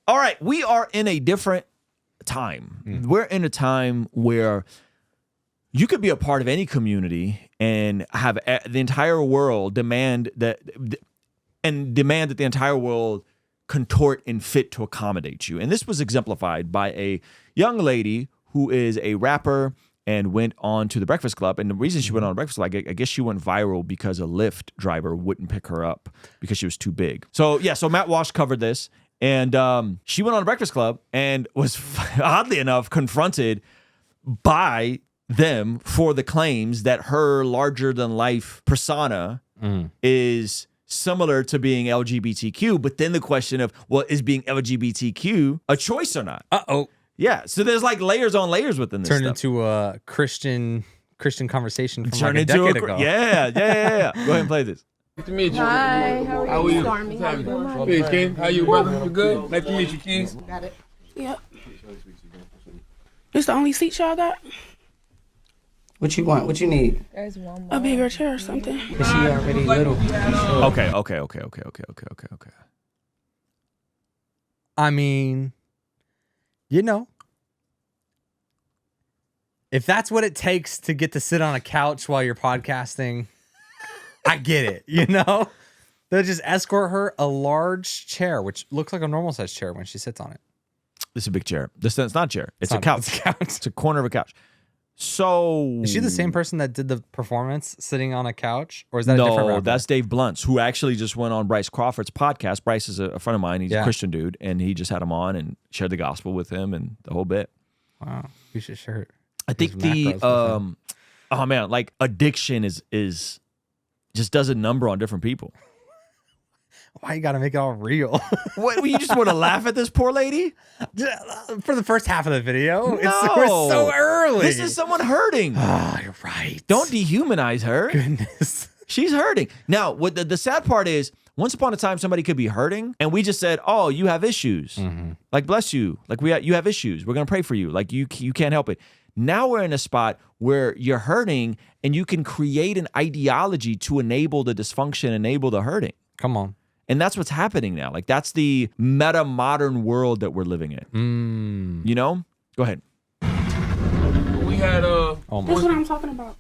All right, we are in a different time. We're in a time where you could be a part of any community and have the entire world demand that the entire world contort and fit to accommodate you. And this was exemplified by a young lady who is a rapper and went on to the Breakfast Club. And the reason she went on the Breakfast Club, I guess she went viral because a Lyft driver wouldn't pick her up because she was too big. So yeah, so Matt Walsh covered this. And she went on the Breakfast Club and was, oddly enough, confronted by them for the claims that her larger-than-life persona is similar to being LGBTQ. But then the question of, well, is being LGBTQ a choice or not? Uh-oh. Yeah, so there's like layers on layers within this Turned stuff. into a Christian conversation from like a decade ago. Yeah. Go ahead and play this. Nice to meet you. Hi, how are you? Stormy, how you doing? Hey, Ken, how you, brother? You good? Nice to meet you, Keys. Got it. Yep. It's the only seat y'all got? What you want? What you need? There's one more. A bigger chair or something. Cause she already little. Okay. I mean, you know, if that's what it takes to get to sit on a couch while you're podcasting, I get it, you know? They'll just escort her a large chair, which looks like a normal size chair when she sits on it. It's a big chair. It's not a chair. It's a couch. It's a couch. It's a corner of a couch. So is she the same person that did the performance sitting on a couch? Or is that a different rapper? No, that's Dave Blunts, who actually just went on Bryce Crawford's podcast. Bryce is a friend of mine. He's a Christian dude, and he just had him on and shared the gospel with him and the whole bit. Wow. You should share it. I think oh man, like addiction is just does a number on different people. Why you gotta make it all real? What, you just want to laugh at this poor lady? For the first half of the video, No. we're so early. This is someone hurting. Oh, you're right. Don't dehumanize her. Goodness. She's hurting. Now, what the sad part is, once upon a time, somebody could be hurting, and we just said, "Oh, you have issues. Like, bless you. Like, you have issues. We're gonna pray for you. Like, you can't help it." Now we're in a spot where you're hurting, and you can create an ideology to enable the dysfunction, enable the hurting. Come on. And that's what's happening now. Like, that's the meta modern world that we're living in. You know? Go ahead. We had That's what I'm talking about.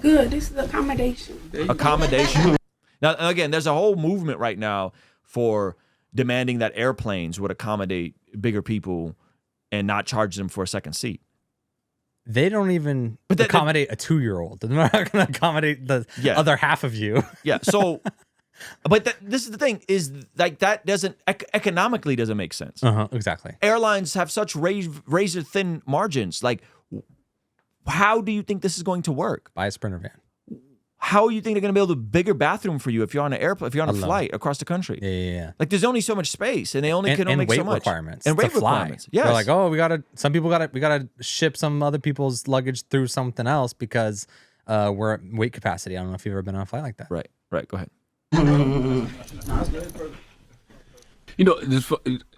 Good. This is accommodation. Accommodation. Now, again, there's a whole movement right now for demanding that airplanes would accommodate bigger people and not charge them for a second seat. They don't even accommodate a 2-year-old. They're not going to accommodate the other half of you. Yeah. So, but this is the thing, is like that doesn't economically doesn't make sense. Exactly. Airlines have such razor thin margins. Like, how do you think this is going to work? Buy a Sprinter van. How do you think they're going to build a bigger bathroom for you if you're on an airplane, if you're on a flight across the country? Yeah. Like, there's only so much space, and they only can only make so much. Requirements. And weight to fly. requirements. Yes. They're like, oh, we gotta ship some other people's luggage through something else because we're at weight capacity. I don't know if you've ever been on a flight like that. Right. Go ahead. You know,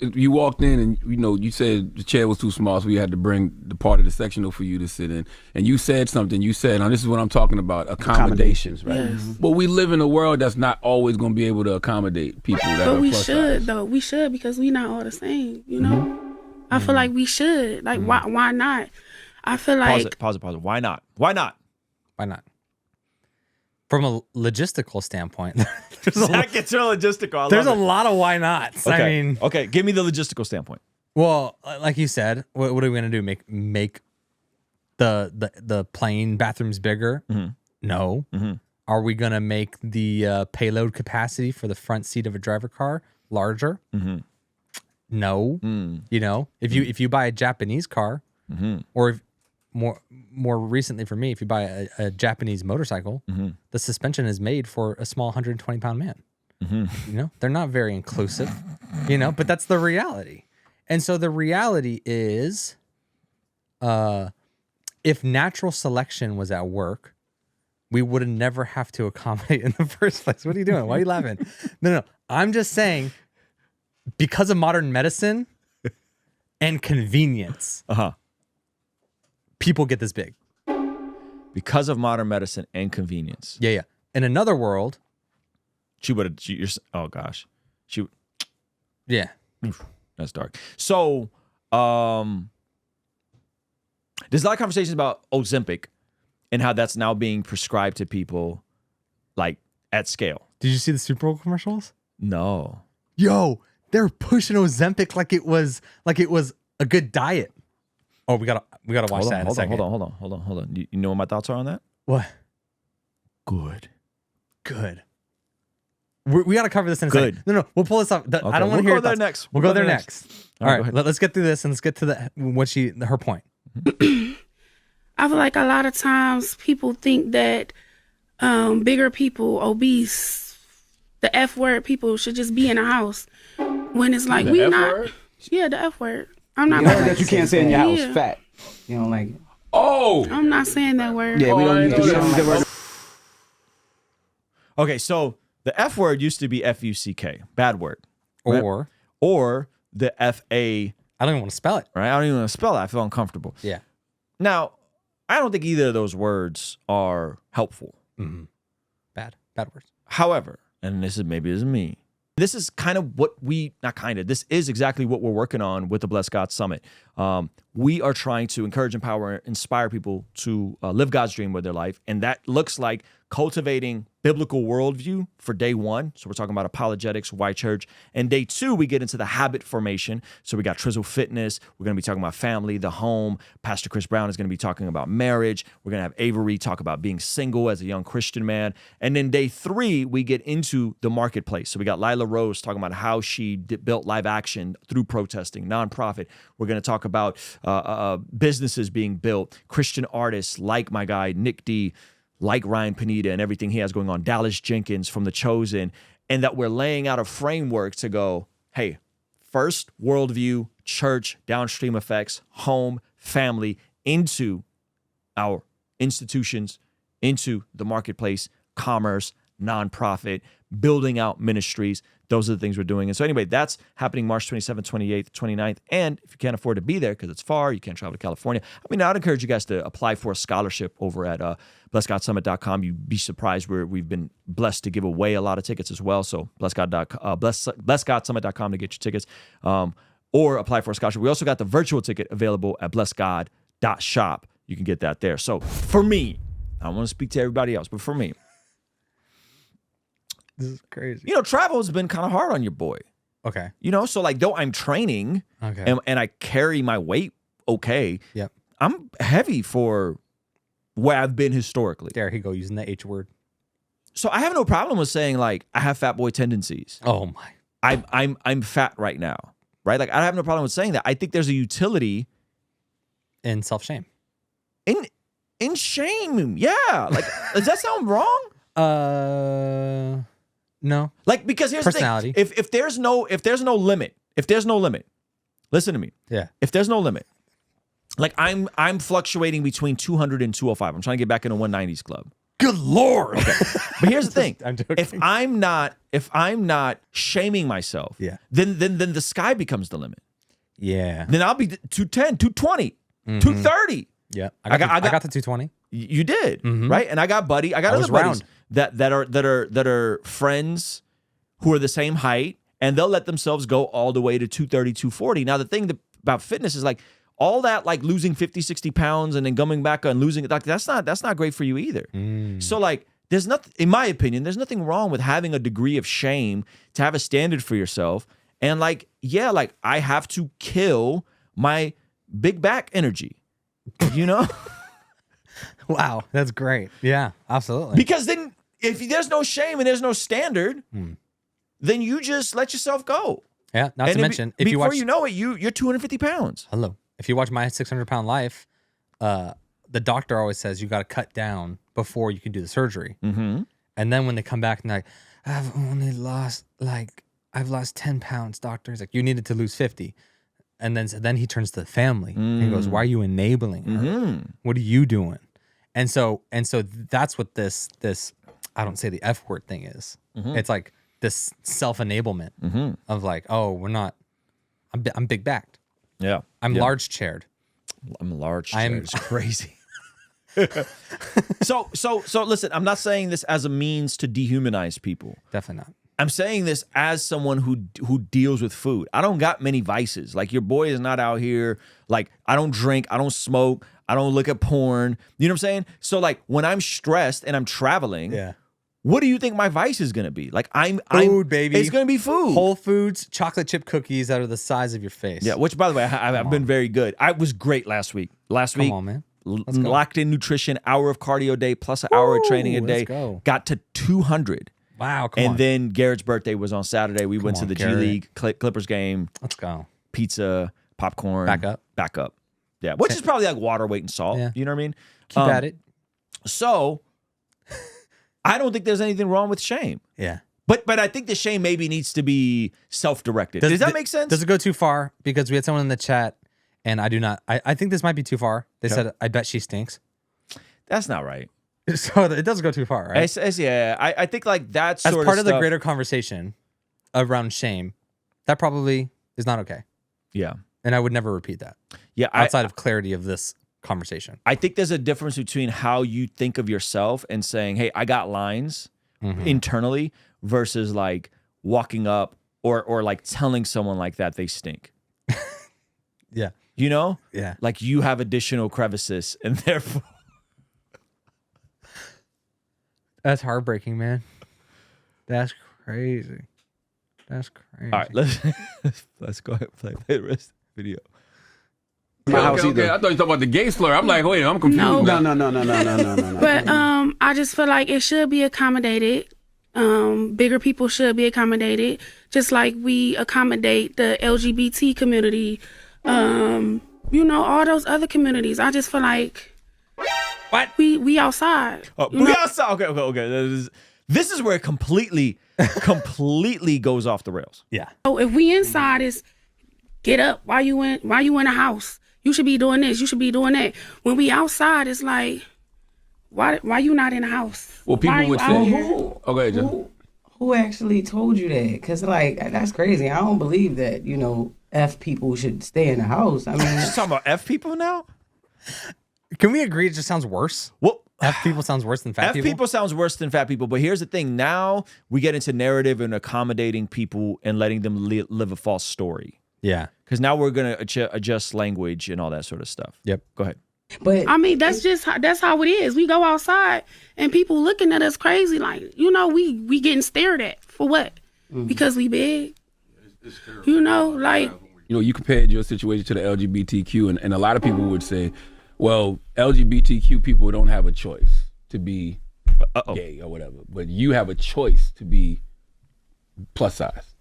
you walked in and, you know, you said the chair was too small, so we had to bring the part of the sectional for you to sit in. And you said something. You said, now this is what I'm talking about, accommodations, right? Yes. But we live in a world that's not always going to be able to accommodate people that are But we plus should, size. though. We should, because we not all the same, you know? I feel like we should. Like, why not? I feel like... Pause it. Why not? Why not? From a logistical standpoint, That gets real logistical. there's a lot of why nots. Okay. I mean, okay, give me the logistical standpoint. well, like you said, what are we gonna do? Make the plane bathrooms bigger? No. Are we gonna make the payload capacity for the front seat of a driver car larger? No. You know, if you buy a Japanese car, or if more recently for me, if you buy a Japanese motorcycle, the suspension is made for a small 120-pound man. You know, they're not very inclusive, you know, but that's the reality. And so the reality is, if natural selection was at work, we would never have to accommodate in the first place. What are you doing? Why are you laughing? No. I'm just saying, because of modern medicine and convenience, people get this big. Because of modern medicine and convenience. Yeah. In another world, She would have, oh gosh. yeah. That's dark. So, there's a lot of conversations about Ozempic and how that's now being prescribed to people, like at scale. Did you see the Super Bowl commercials? No. Yo, they're pushing Ozempic like it was a good diet. Oh, we gotta watch that in a second. Hold on. You know what my thoughts are on that? What? Good. We got to cover this in a second. No, we'll pull this up. I don't want to hear We'll go there next. We'll go there next. All right, right, let's get through this and let's get to her point. I feel like a lot of times people think that bigger people, obese, the F word people should just be in a house. When it's like, we not. Word? Yeah, the F word. I'm not. That you can't say in your house. Yeah. Fat. You don't like it. Oh. I'm not saying that word. Yeah, we don't use the word. Okay, so the F word used to be F-U-C-K, bad word. Or the F-A. I don't even want to spell it. Right? I don't even want to spell it. I feel uncomfortable. Yeah. Now, I don't think either of those words are helpful. Mm-hmm. Bad words. However, and this is me. This is kind of what this is exactly what we're working on with the Bless God Summit. We are trying to encourage, empower, inspire people to live God's dream with their life. And that looks like cultivating biblical worldview for day one. So we're talking about apologetics, why church. And day two, we get into the habit formation. So we got Trizzle Fitness. We're going to be talking about family, the home. Pastor Chris Brown is going to be talking about marriage. We're going to have Avery talk about being single as a young Christian man. And then day three, we get into the marketplace. So we got Lila Rose talking about how she built live action through protesting, nonprofit. We're going to talk about businesses being built, Christian artists like my guy, Nick D., like Ryan Pineda and everything he has going on, Dallas Jenkins from The Chosen, and that we're laying out a framework to go, hey, first, worldview, church, downstream effects, home, family, into our institutions, into the marketplace, commerce, nonprofit, building out ministries. Those are the things we're doing. And so anyway, that's happening March 27th, 28th, 29th. And if you can't afford to be there because it's far, you can't travel to California. I mean, I'd encourage you guys to apply for a scholarship over at blessgodsummit.com. You'd be surprised where we've been blessed to give away a lot of tickets as well. So blessgodsummit.com to get your tickets or apply for a scholarship. We also got the virtual ticket available at blessgod.shop. You can get that there. So for me, I don't want to speak to everybody else, but for me, this is crazy. Travel has been kind of hard on your boy. Okay. So like though I'm training and I carry my weight okay. Yep. I'm heavy for where I've been historically. There he go using the H word. So I have no problem with saying like I have fat boy tendencies. Oh my. I'm fat right now. Right? Like I have no problem with saying that. I think there's a utility in self-shame. In shame. Yeah. Like does that sound wrong? No. Like because here's personality. The thing. If there's no limit, listen to me. Yeah. If there's no limit, like I'm fluctuating between 200 and 205. I'm trying to get back in a 190s club. Good Lord. Okay. But here's the thing. I'm joking. If I'm not shaming myself, then the sky becomes the limit. Yeah. Then I'll be 210, 220, 230. Yeah. I got the 220. You did, right? And I got other buddies that are friends who are the same height, and they'll let themselves go all the way to 230, 240. Now, the thing about fitness is like all that, like losing 50, 60 pounds and then coming back and losing it, like that's not great for you either. So like there's nothing, in my opinion, there's nothing wrong with having a degree of shame to have a standard for yourself. And like, yeah, like I have to kill my big back energy, Wow, that's great. Yeah, absolutely. Because then if there's no shame and there's no standard, then you just let yourself go. Yeah, not to mention, if before you know it, you're 250 pounds. Hello. If you watch My 600-Pound Life, the doctor always says you got to cut down before you can do the surgery. And then when they come back and they're like, I've lost 10 pounds, doctor. He's like, you needed to lose 50. And then he turns to the family and he goes, why are you enabling her? What are you doing? And so that's what this I don't say the F word thing is. It's like this self-enablement of like, oh, I'm big backed. Yeah. I'm large chaired. I'm large chaired. It's crazy. So listen, I'm not saying this as a means to dehumanize people. Definitely not. I'm saying this as someone who deals with food. I don't got many vices. Like your boy is not out here. Like I don't drink, I don't smoke, I don't look at porn. You know what I'm saying? So like when I'm stressed and I'm traveling, what do you think my vice is gonna be? Like food, baby. It's gonna be food. Whole Foods chocolate chip cookies that are the size of your face. Yeah. Which, by the way, I've been very good. I was great last week. Come on, man. Locked in nutrition, hour of cardio a day plus an hour of training a day. Go. Got to 200. Wow. Come And on. then Garrett's birthday was on Saturday. We went to the Garrett. G League Clippers game. Let's go. Pizza, popcorn. Back up. Yeah, which is probably like water, weight, and salt. Yeah. You know what I mean? Keep at it. So I don't think there's anything wrong with shame. Yeah. But I think the shame maybe needs to be self-directed. Does that make sense? Does it go too far? Because we had someone in the chat, and I do not. I think this might be too far. They said, "I bet she stinks." That's not right. So it doesn't go too far, right? I think like that's As sort part of of the stuff- greater conversation around shame, that probably is not okay. Yeah. And I would never repeat that Yeah. outside of clarity of this conversation. I think there's a difference between how you think of yourself and saying, hey, I got lines internally versus like walking up or like telling someone like that they stink. Yeah. You know? Yeah. Like you have additional crevices and therefore. That's heartbreaking, man. That's crazy. That's crazy. All right, let's go ahead and play the rest of the video. My house either. I thought you were talking about the gay slur. I'm like, wait, I'm confused. No. No. But I just feel like it should be accommodated. Bigger people should be accommodated, just like we accommodate the LGBT community. You know, all those other communities. I just feel like we outside. Oh, we outside. Okay. This is where it completely goes off the rails. Yeah. So if we inside, is get up. Why you in a house? You should be doing this. You should be doing that. When we outside, it's like, why you not in the house? Well, people Why you would out say, here? okay, John. Who actually told you that? Because, like, that's crazy. I don't believe that, you know, F people should stay in the house. I mean, You're talking about F people now? Can we agree it just sounds worse? Well, F people sounds worse than fat F people sounds worse than fat people. But here's the thing. Now we get into narrative and accommodating people and letting them live a false story. Yeah. Because now we're going to adjust language and all that sort of stuff. Yep. Go ahead. but I mean, that's how it is. We go outside and people looking at us crazy, like, you know, we getting stared at for what? Because we big. You know, like, You know, you compared your situation to the LGBTQ, and a lot of people would say, well, LGBTQ people don't have a choice to be gay or whatever, but you have a choice to be plus size.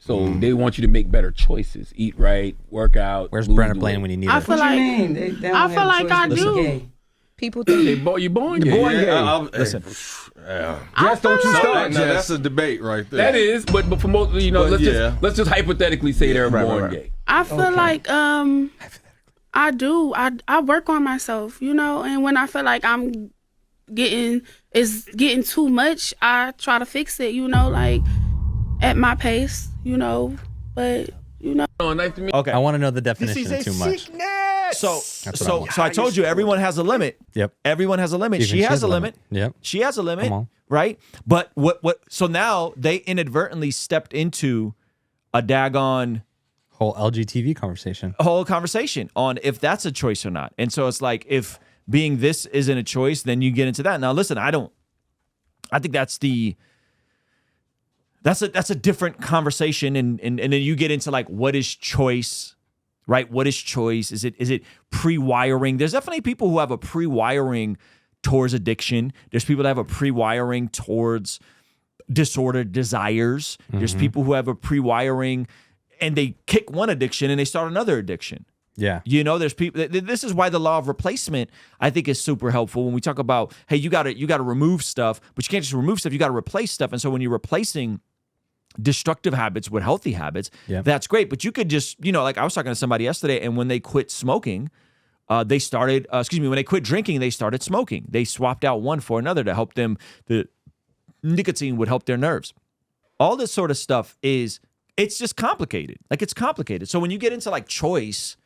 So they want you to make better choices, eat right, work out. Where's lose Brenna the playing weight. when you need I her? feel what like you mean? They don't I have feel a like choice I but to do. be gay. People think You're born gay. born gay. Listen. Just don't you no, start. no, that's a debate right there. That is, but for most, you know, But let's just hypothetically say they're born right. gay. I feel like I do. I work on myself, you know, and when I feel like I'm getting too much, I try to fix it, you know, like at my pace, you know. But you know, Oh, nice to meet. Okay. I want to know the definition of too much. So what I I told you everyone has a limit. Yep. Everyone has a limit. Even She has has a a limit. limit. Yep. She has a limit. Come on. Right? But what so now they inadvertently stepped into a daggone Whole LGTV conversation. whole conversation on if that's a choice or not. And so it's like if being this isn't a choice, then you get into that. Now listen, I think that's a different conversation and then you get into like what is choice, right? What is choice? Is it pre-wiring? There's definitely people who have a pre-wiring towards addiction. There's people that have a pre-wiring towards disordered desires. There's people who have a pre-wiring and they kick one addiction and they start another addiction. Yeah. You know, there's people. This is why the law of replacement, I think, is super helpful when we talk about, hey, you got to remove stuff, but you can't just remove stuff. You got to replace stuff. And so when you're replacing destructive habits with healthy habits, that's great. But you could just, you know, like I was talking to somebody yesterday, and when they quit smoking, they started. When they quit drinking, they started smoking. They swapped out one for another to help them. The nicotine would help their nerves. All this sort of stuff it's just complicated. Like it's complicated. So when you get into like choice.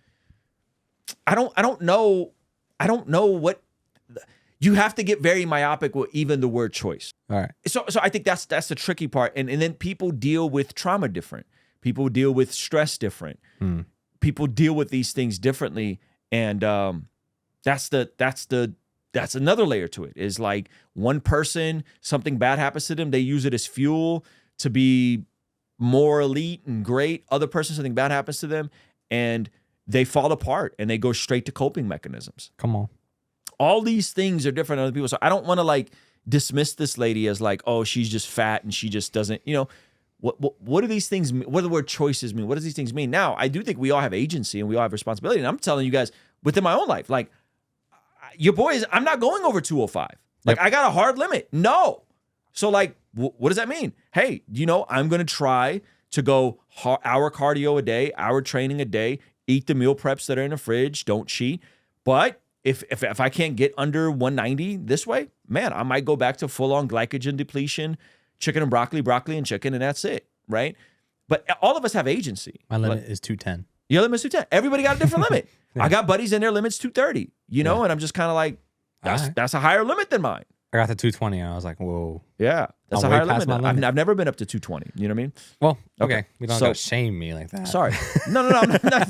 I don't know what you have to get very myopic with even the word choice. All right. So I think that's the tricky part. And then people deal with trauma different. People deal with stress different. People deal with these things differently. And that's another layer to it. Is like one person, something bad happens to them, they use it as fuel to be more elite and great. Other person, something bad happens to them, and they fall apart and they go straight to coping mechanisms. Come on. All these things are different than other people. So I don't want to like dismiss this lady as like, oh, she's just fat and she just doesn't, you know, what do these things mean? What do the word choices mean? What does these things mean? Now, I do think we all have agency and we all have responsibility. And I'm telling you guys within my own life, like your boy is, I'm not going over 205. Like I got a hard limit. No. So like, what does that mean? Hey, you know, I'm going to try to go hour cardio a day, hour training a day, eat the meal preps that are in the fridge, don't cheat. But if I can't get under 190 this way, man, I might go back to full-on glycogen depletion, chicken and broccoli and chicken, and that's it, right? But all of us have agency. My limit is 210. Your limit's 210. Everybody got a different limit. I got buddies in their limit's 230, you know, and I'm just kind of like, that's a higher limit than mine. I got to 220 and I was like, whoa. Yeah, that's I'm a way higher past limit. my limit. I've never been up to 220. You know what I mean? Well, okay. You don't So- gotta shame me like that. Sorry. No. I'm not.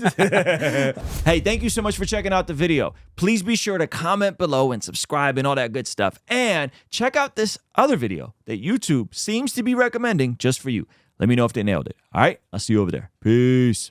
Hey, thank you so much for checking out the video. Please be sure to comment below and subscribe and all that good stuff. And check out this other video that YouTube seems to be recommending just for you. Let me know if they nailed it. All right? I'll see you over there. Peace.